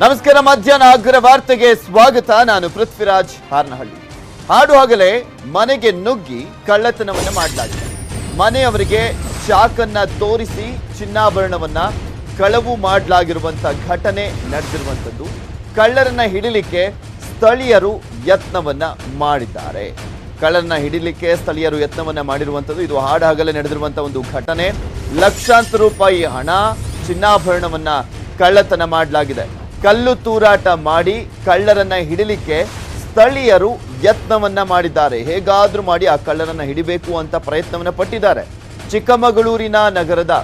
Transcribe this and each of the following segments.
ನಮಸ್ಕಾರ. ಮಧ್ಯಾಹ್ನ ಅಗ್ರ ವಾರ್ತೆಗೆ ಸ್ವಾಗತ. ನಾನು ಪೃಥ್ವಿರಾಜ್ ಹಾರ್ನಹಳ್ಳಿ. ಹಾಡು ಹಗಲೇ ಮನೆಗೆ ನುಗ್ಗಿ ಕಳ್ಳತನವನ್ನ ಮಾಡಲಾಗಿದೆ. ಮನೆಯವರಿಗೆ ಚಾಕನ್ನ ತೋರಿಸಿ ಚಿನ್ನಾಭರಣವನ್ನ ಕಳವು ಮಾಡಲಾಗಿರುವಂತ ಘಟನೆ ನಡೆದಿರುವಂತದ್ದು. ಕಳ್ಳರನ್ನ ಹಿಡಿಲಿಕ್ಕೆ ಸ್ಥಳೀಯರು ಯತ್ನವನ್ನ ಮಾಡಿದ್ದಾರೆ. ಕಳ್ಳರನ್ನ ಹಿಡಿಲಿಕ್ಕೆ ಸ್ಥಳೀಯರು ಯತ್ನವನ್ನ ಮಾಡಿರುವಂತದ್ದು. ಇದು ಹಾಡು ಹಗಲೇ ನಡೆದಿರುವಂತ ಒಂದು ಘಟನೆ. ಲಕ್ಷಾಂತರ ರೂಪಾಯಿ ಹಣ, ಚಿನ್ನಾಭರಣವನ್ನ ಕಳ್ಳತನ ಮಾಡಲಾಗಿದೆ. ಕಲ್ಲು ತೂರಾಟ ಮಾಡಿ ಕಳ್ಳರನ್ನ ಹಿಡಿಲಿಕ್ಕೆ ಸ್ಥಳೀಯರು ಯತ್ನವನ್ನ ಮಾಡಿದ್ದಾರೆ. ಹೇಗಾದ್ರೂ ಮಾಡಿ ಆ ಕಳ್ಳರನ್ನ ಹಿಡಿಬೇಕು ಅಂತ ಪ್ರಯತ್ನವನ್ನ ಪಟ್ಟಿದ್ದಾರೆ. ಚಿಕ್ಕಮಗಳೂರಿನ ನಗರದ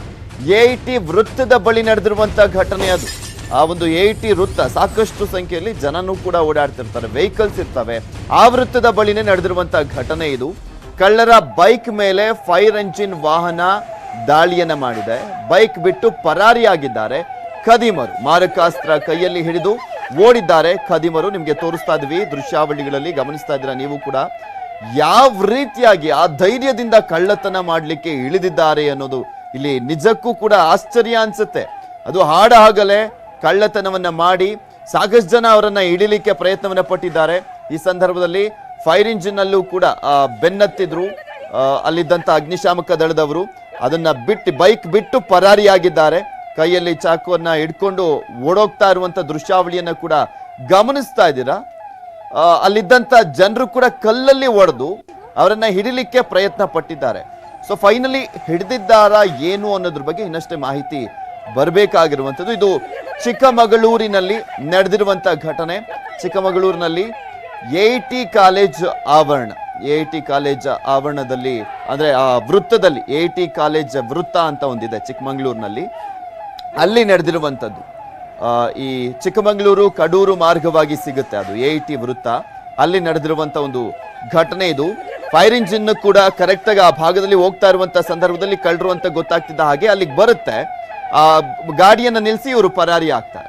ಎಐಟಿ ವೃತ್ತದ ಬಳಿ ನಡೆದಿರುವಂತ ಘಟನೆ ಅದು. ಆ ಒಂದು ಎಐಟಿ ವೃತ್ತ ಸಾಕಷ್ಟು ಸಂಖ್ಯೆಯಲ್ಲಿ ಜನನೂ ಕೂಡ ಓಡಾಡ್ತಿರ್ತಾರೆ, ವೆಹಿಕಲ್ಸ್ ಇರ್ತವೆ. ಆ ವೃತ್ತದ ಬಳಿನೇ ನಡೆದಿರುವಂತ ಘಟನೆ ಇದು. ಕಳ್ಳರ ಬೈಕ್ ಮೇಲೆ ಫೈರ್ ಎಂಜಿನ್ ವಾಹನ ದಾಳಿಯನ್ನ ಮಾಡಿದೆ. ಬೈಕ್ ಬಿಟ್ಟು ಪರಾರಿಯಾಗಿದ್ದಾರೆ. ಖದೀಮರು ಮಾರಕಾಸ್ತ್ರ ಕೈಯಲ್ಲಿ ಹಿಡಿದು ಓಡಿದ್ದಾರೆ. ಖದೀಮರು ನಿಮಗೆ ತೋರಿಸ್ತಾ ಇದ್ವಿ ದೃಶ್ಯಾವಳಿಗಳಲ್ಲಿ, ಗಮನಿಸ್ತಾ ಇದ್ದೀರಾ ನೀವು ಕೂಡ. ಯಾವ ರೀತಿಯಾಗಿ ಆ ಧೈರ್ಯದಿಂದ ಕಳ್ಳತನ ಮಾಡಲಿಕ್ಕೆ ಇಳಿದಿದ್ದಾರೆ ಅನ್ನೋದು ಇಲ್ಲಿ ನಿಜಕ್ಕೂ ಕೂಡ ಆಶ್ಚರ್ಯ ಅನ್ಸುತ್ತೆ. ಅದು ಹಾಡ ಹಗಲೇ ಕಳ್ಳತನವನ್ನ ಮಾಡಿ ಸಾಕಷ್ಟು ಜನ ಅವರನ್ನ ಹಿಡಿಲಿಕ್ಕೆ ಪ್ರಯತ್ನವನ್ನ ಪಟ್ಟಿದ್ದಾರೆ. ಈ ಸಂದರ್ಭದಲ್ಲಿ ಫೈರ್ ಇಂಜಿನ್ ಅಲ್ಲೂ ಕೂಡ ಬೆನ್ನತ್ತಿದ್ರು ಅಲ್ಲಿದ್ದಂತ ಅಗ್ನಿಶಾಮಕ ದಳದವರು. ಅದನ್ನ ಬಿಟ್ಟು ಬೈಕ್ ಬಿಟ್ಟು ಪರಾರಿಯಾಗಿದ್ದಾರೆ. ಕೈಯಲ್ಲಿ ಚಾಕುವನ್ನ ಹಿಡ್ಕೊಂಡು ಓಡೋಗ್ತಾ ಇರುವಂತ ದೃಶ್ಯಾವಳಿಯನ್ನ ಕೂಡ ಗಮನಿಸ್ತಾ ಇದ್ದೀರಾ. ಅಲ್ಲಿದ್ದಂತ ಜನರು ಕೂಡ ಕಲ್ಲಲ್ಲಿ ಒಡೆದು ಅವರನ್ನ ಹಿಡಿಲಿಕ್ಕೆ ಪ್ರಯತ್ನ ಪಟ್ಟಿದ್ದಾರೆ. ಸೊ ಫೈನಲಿ ಹಿಡಿದಿದ್ದಾರಾ ಏನು ಅನ್ನೋದ್ರ ಬಗ್ಗೆ ಇನ್ನಷ್ಟೇ ಮಾಹಿತಿ ಬರಬೇಕಾಗಿರುವಂಥದ್ದು. ಇದು ಚಿಕ್ಕಮಗಳೂರಿನಲ್ಲಿ ನಡೆದಿರುವಂತ ಘಟನೆ. ಚಿಕ್ಕಮಗಳೂರಿನಲ್ಲಿ ಎಐಟಿ ಕಾಲೇಜ್ ಆವರಣ, ಎಐಟಿ ಕಾಲೇಜ್ ಆವರಣದಲ್ಲಿ ಅಂದ್ರೆ ಆ ವೃತ್ತದಲ್ಲಿ, ಎಐಟಿ ಕಾಲೇಜ್ ವೃತ್ತ ಅಂತ ಒಂದಿದೆ ಚಿಕ್ಕಮಗಳೂರಿನಲ್ಲಿ, ಅಲ್ಲಿ ನಡೆದಿರುವಂಥದ್ದು. ಈ ಚಿಕ್ಕಮಗಳೂರು ಕಡೂರು ಮಾರ್ಗವಾಗಿ ಸಿಗುತ್ತೆ ಅದು ಎಐಟಿ ವೃತ್ತ. ಅಲ್ಲಿ ನಡೆದಿರುವಂತ ಒಂದು ಘಟನೆ ಇದು. ಫೈರ್ ಇಂಜಿನ್ ಕೂಡ ಕರೆಕ್ಟ್ ಆಗಿ ಆ ಭಾಗದಲ್ಲಿ ಹೋಗ್ತಾ ಇರುವಂತ ಸಂದರ್ಭದಲ್ಲಿ ಕಳ್ಳರು ಅಂತ ಗೊತ್ತಾಗ್ತಿದ್ದ ಹಾಗೆ ಅಲ್ಲಿಗೆ ಬರುತ್ತೆ. ಆ ಗಾಡಿಯನ್ನ ನಿಲ್ಲಿಸಿ ಇವರು ಪರಾರಿ ಆಗ್ತಾರೆ.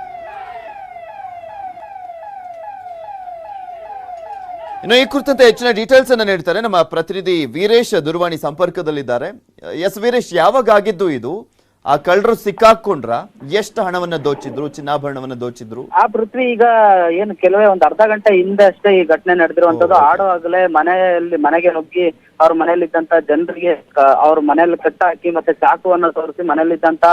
ಇನ್ನು ಈ ಕುರಿತಂತೆ ಹೆಚ್ಚಿನ ಡೀಟೇಲ್ಸ್ ಅನ್ನ ನೀಡ್ತಾರೆ ನಮ್ಮ ಪ್ರತಿನಿಧಿ ವೀರೇಶ್ ದೂರವಾಣಿ ಸಂಪರ್ಕದಲ್ಲಿದ್ದಾರೆ. ಎಸ್ ವೀರೇಶ್, ಯಾವಾಗ ಆಗಿದ್ದು ಇದು? ಆ ಕಳ್ಳರು ಸಿಕ್ಕಾಕೊಂಡ್ರ? ಎಷ್ಟು ಹಣವನ್ನ ದೋಚಿದ್ರು, ಚಿನ್ನಾಭರಣವನ್ನ ದೋಚಿದ್ರು? ಆ ಪೃಥ್ವಿ, ಈಗ ಏನು ಕೆಲವೇ ಒಂದ್ ಅರ್ಧ ಗಂಟೆ ಹಿಂದೆ ಅಷ್ಟೇ ಈ ಘಟನೆ ನಡೆದಿರುವಂತದ್ದು. ಆಡುವಾಗಲೇ ಮನೆಗೆ ನುಗ್ಗಿ ಅವ್ರ ಮನೆಯಲ್ಲಿದ್ದಂತ ಜನರಿಗೆ ಅವ್ರ ಮನೆಯಲ್ಲಿ ಕಟ್ಟ ಹಾಕಿ ಮತ್ತೆ ಚಾಕುವನ್ನ ತೋರಿಸಿ ಮನೆಯಲ್ಲಿದ್ದಂತ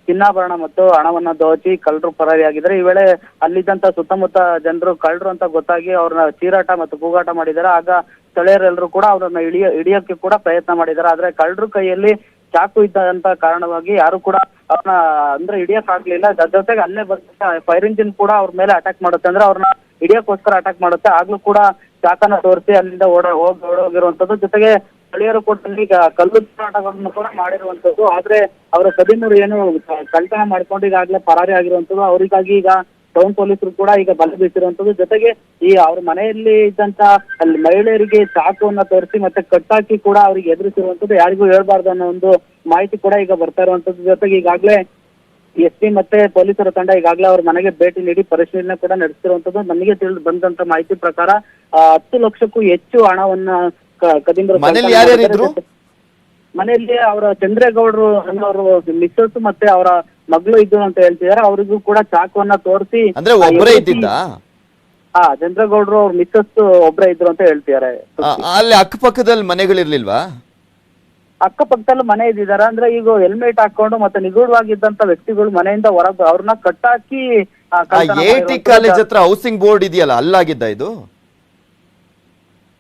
ಚಿನ್ನಾಭರಣ ಮತ್ತು ಹಣವನ್ನ ದೋಚಿ ಕಳ್ಳರು ಪರಾರಿಯಾಗಿದ್ದಾರೆ. ಈ ವೇಳೆ ಅಲ್ಲಿದ್ದಂತ ಸುತ್ತಮುತ್ತ ಜನರು ಕಳ್ಳರು ಅಂತ ಗೊತ್ತಾಗಿ ಅವ್ರನ್ನ ಚೀರಾಟ ಮತ್ತು ಕೂಗಾಟ ಮಾಡಿದ್ದಾರೆ. ಆಗ ಸ್ಥಳೀಯರೆಲ್ಲರೂ ಕೂಡ ಅವ್ರನ್ನ ಹಿಡಿಯೋಕೆ ಕೂಡ ಪ್ರಯತ್ನ ಮಾಡಿದ್ದಾರೆ. ಆದ್ರೆ ಕಳ್ಳರು ಕೈಯಲ್ಲಿ ಚಾಕು ಇದ್ದಂತ ಕಾರಣವಾಗಿ ಯಾರು ಕೂಡ ಅವ್ರನ್ನ ಅಂದ್ರೆ ಹಿಡಿಯಕ್ ಆಗ್ಲಿಲ್ಲ. ಜೊತೆಗೆ ಅಲ್ಲೇ ಬರ್ತಾ ಫೈರ್ ಇಂಜಿನ್ ಕೂಡ ಅವ್ರ ಮೇಲೆ ಅಟ್ಯಾಕ್ ಮಾಡುತ್ತೆ, ಅಂದ್ರೆ ಅವ್ರನ್ನ ಹಿಡಿಯೋಕ್ಕೋಸ್ಕರ ಅಟ್ಯಾಕ್ ಮಾಡುತ್ತೆ. ಆಗ್ಲೂ ಕೂಡ ಚಾಕನ ತೋರಿಸಿ ಅಲ್ಲಿಂದ ಓಡೋಗಿರುವಂತದ್ದು. ಜೊತೆಗೆ ಸ್ಥಳೀಯರು ಕೂಡ ಕಲ್ಲು ತೂರಾಟಗಳನ್ನು ಕೂಡ ಮಾಡಿರುವಂತದ್ದು. ಆದ್ರೆ ಅವರ ಖದೀಮರು ಏನು ಕಳ್ಳತನ ಮಾಡ್ಕೊಂಡು ಈಗಾಗಲೇ ಪರಾರಿ ಆಗಿರುವಂತದ್ದು. ಅವರಿಗಾಗಿ ಈಗ ಟೌನ್ ಪೊಲೀಸರು ಕೂಡ ಈಗ ಬಲೆ ಬೀಸಿರುವಂತದ್ದು. ಜೊತೆಗೆ ಈ ಅವ್ರ ಮನೆಯಲ್ಲಿ ಇದ್ದಂತ ಅಲ್ಲಿ ಮಹಿಳೆಯರಿಗೆ ಚಾಕುವನ್ನ ತೋರಿಸಿ ಮತ್ತೆ ಕಟ್ಟಾಕಿ ಕೂಡ ಅವ್ರಿಗೆ ಎದುರಿಸಿರುವಂತದ್ದು. ಯಾರಿಗೂ ಹೇಳ್ಬಾರ್ದು ಅನ್ನೋ ಒಂದು ಮಾಹಿತಿ ಕೂಡ ಈಗ ಬರ್ತಾ ಇರುವಂತದ್ದು. ಜೊತೆಗೆ ಈಗಾಗಲೇ ಎಸ್ಪಿ ಮತ್ತೆ ಪೊಲೀಸರ ತಂಡ ಈಗಾಗಲೇ ಅವ್ರ ಮನೆಗೆ ಭೇಟಿ ನೀಡಿ ಪರಿಶೀಲನೆ ಕೂಡ ನಡೆಸಿರುವಂತದ್ದು. ನಮಗೆ ತಿಳಿದು ಬಂದಂತ ಮಾಹಿತಿ ಪ್ರಕಾರ 10 ಲಕ್ಷಕ್ಕೂ ಹೆಚ್ಚು ಹಣವನ್ನ ಕದೀಮರು ಮನೆಯಲ್ಲಿ ಅವರ ಚಂದ್ರೇಗೌಡರು ಅನ್ನೋರು ಮಿಸ್ಸಸ್ ಮತ್ತೆ ಅವರ ಮಗಳು ಇದ್ದು ಅಂತ ಹೇಳ್ತಿದ್ದಾರೆ. ಅವರಿಗೂ ಕೂಡ ಚಾಕುವನ್ನ ತೋರಿಸಿ ಚಂದ್ರೇಗೌಡರು ಅವ್ರ ಮಿಸ್ಸಸ್ ಒಬ್ರೇ ಇದ್ರು ಅಂತ ಹೇಳ್ತಿದ್ದಾರೆ. ಅಲ್ಲಿ ಅಕ್ಕಪಕ್ಕದಲ್ಲಿ ಮನೆಗಳಿರ್ಲಿಲ್ವಾ? ಅಕ್ಕಪಕ್ಕದಲ್ಲಿ ಮನೆ ಇದ್ದಿದ್ದಾರೆ. ಅಂದ್ರೆ ಈಗ ಹೆಲ್ಮೆಟ್ ಹಾಕೊಂಡು ಮತ್ತೆ ನಿಗೂಢವಾಗಿದ್ದಂತ ವ್ಯಕ್ತಿಗಳು ಮನೆಯಿಂದ ಹೊರಗೆ ಅವ್ರನ್ನ ಕಟ್ಟಾಕಿ ಎಐಟಿ ಕಾಲೇಜ್ ಹತ್ರ ಹೌಸಿಂಗ್ ಬೋರ್ಡ್ ಇದೆಯಲ್ಲ, ಅಲ್ಲಾಗಿದ್ದ ಇದು?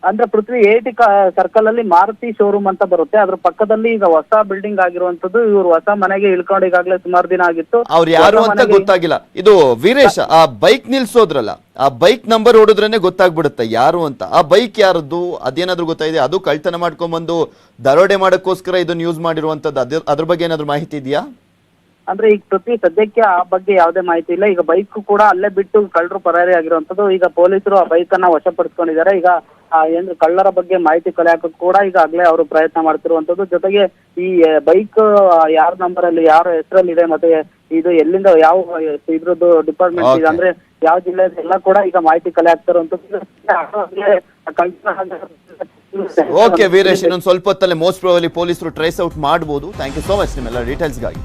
ಅಂದ್ರೆ ಪೃಥ್ವಿ ಎಐಟಿ ಸರ್ಕಲ್ ಅಲ್ಲಿ ಮಾರುತಿ ಶೋರೂಮ್ ಅಂತ ಬರುತ್ತೆ, ಅದ್ರ ಪಕ್ಕದಲ್ಲಿ ಈಗ ಹೊಸ ಬಿಲ್ಡಿಂಗ್ ಆಗಿರುವಂತದ್ದು. ಇವ್ರು ಹೊಸ ಮನೆಗೆ ಇಳ್ಕೊಂಡು ಈಗಾಗಲೇ ಸುಮಾರು ದಿನ ಆಗಿತ್ತು. ಅವ್ರು ಯಾರು ಅಂತ ಗೊತ್ತಾಗಿಲ್ಲ. ಇದು ವೀರೇಶ್, ಆ ಬೈಕ್ ನಿಲ್ಸೋದ್ರಲ್ಲ, ಆ ಬೈಕ್ ನಂಬರ್ ಹೊಡಿದ್ರೇನೆ ಗೊತ್ತಾಗ್ಬಿಡುತ್ತೆ ಯಾರು ಅಂತ. ಆ ಬೈಕ್ ಯಾರದ್ದು ಅದೇನಾದ್ರು ಗೊತ್ತಾಗಿದೆ? ಅದು ಕಳ್ತನ ಮಾಡ್ಕೊಂಡ್ಬಂದು ದರೋಡೆ ಮಾಡಕ್ಕೋಸ್ಕರ ಇದನ್ನ ಯೂಸ್ ಮಾಡಿರುವಂತದ್ದು, ಅದ್ರ ಬಗ್ಗೆ ಏನಾದ್ರು ಮಾಹಿತಿ ಇದೆಯಾ? ಅಂದ್ರೆ ಈಗ ಪೃಥ್ವಿ ಸದ್ಯಕ್ಕೆ ಆ ಬಗ್ಗೆ ಯಾವುದೇ ಮಾಹಿತಿ ಇಲ್ಲ. ಈಗ ಬೈಕ್ ಕೂಡ ಅಲ್ಲೇ ಬಿಟ್ಟು ಕಳ್ಳರು ಪರಾರಿ ಆಗಿರುವಂತದ್ದು. ಈಗ ಪೊಲೀಸರು ಆ ಬೈಕ್ ಅನ್ನ ವಶಪಡಿಸ್ಕೊಂಡಿದ್ದಾರೆ. ಈಗ ಏನು ಕಳ್ಳರ ಬಗ್ಗೆ ಮಾಹಿತಿ ಕಲೆ ಹಾಕಕ್ ಕೂಡ ಈಗಾಗಲೇ ಅವರು ಪ್ರಯತ್ನ ಮಾಡ್ತಿರುವಂತದ್ದು. ಜೊತೆಗೆ ಈ ಬೈಕ್ ಯಾರ ನಂಬರ್ ಅಲ್ಲಿ ಯಾರ ಹೆಸರಲ್ಲಿ ಇದೆ ಮತ್ತೆ ಇದು ಎಲ್ಲಿಂದ ಯಾವ ಇದ್ರದ್ದು ಡಿಪಾರ್ಟ್ಮೆಂಟ್ ಇದೆ ಅಂದ್ರೆ ಯಾವ ಜಿಲ್ಲೆ ಎಲ್ಲ ಕೂಡ ಈಗ ಮಾಹಿತಿ ಕಲೆ ಹಾಕ್ತಿರುವಂತದ್ದು. ಓಕೆ ವೀರೇಶ್, ಇನ್ನೊಂದು ಸ್ವಲ್ಪ ಹೊತ್ತಲ್ಲೇ ಮೋಸ್ಟ್ ಪ್ರಾಬಬ್ಲಿ ಪೊಲೀಸರು ಟ್ರೇಸ್ ಔಟ್ ಮಾಡಬಹುದು. ಥ್ಯಾಂಕ್ ಯು ಸೋ ಮಚ್ ನಿಮ್ಮೆಲ್ಲ ಡೀಟೇಲ್ಸ್ಗಾಗಿ.